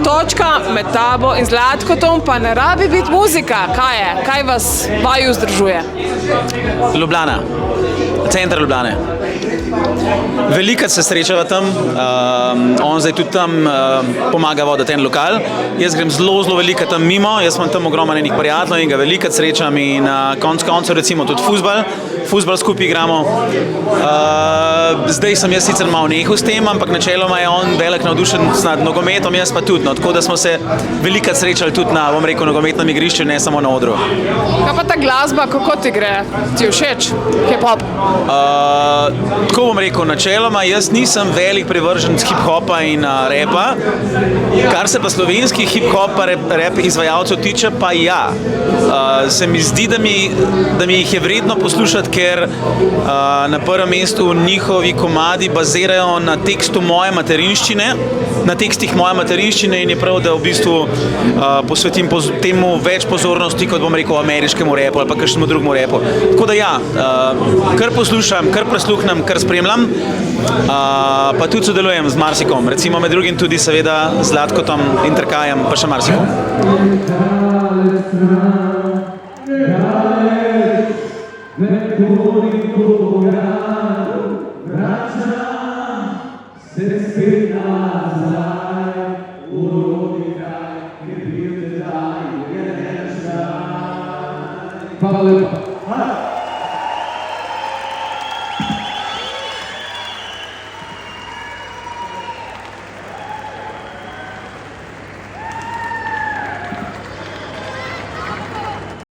točka med tabo in Zlatkotom pa ne rabi biti muzika. Kaj je? Kaj vas vaju združuje? Ljubljana, center Ljubljane. Velikrat se srečava tam, on zdaj tudi tam pomaga voditi en lokal. Jaz grem zelo velikrat tam mimo, jaz imam tam ogromno enih prijateljev in ga velikrat srečam in koncev recimo tudi fuzbal skupaj igramo. Zdaj sem jaz sicer malo nehal s tem, ampak načeloma je on velik navdušen nad nogometom, jaz pa tudi, no, tako da smo se velikrat srečali tudi na, bom rekel, nogometnem igrišču, ne samo na odru. Kaj pa ta glasba, kako ti gre? Ti všeč? Hip-hop? Tako bom rekel, načeloma jaz nisem velik privrženec hip-hopa in repa. Kar se pa slovenskih hip-hopa rap izvajalcev tiče, pa ja. Se mi zdi, da mi jih je vredno poslušati, ker na prvem mestu njihovi komadi bazirajo na tekstu moje materinščine, na tekstih moje materinščine in je prav, da v bistvu posvetim temu več pozornosti, kot bom rekel ameriškemu repu ali pa kakšnemu drugemu repu. Tako da ja, kar poslušam, kar presluhnem, kar spremljam, pa tudi sodelujem z marsikom, recimo med drugim tudi seveda z Zlatkotom in Trkajem, pa še marsikom. Nekoliko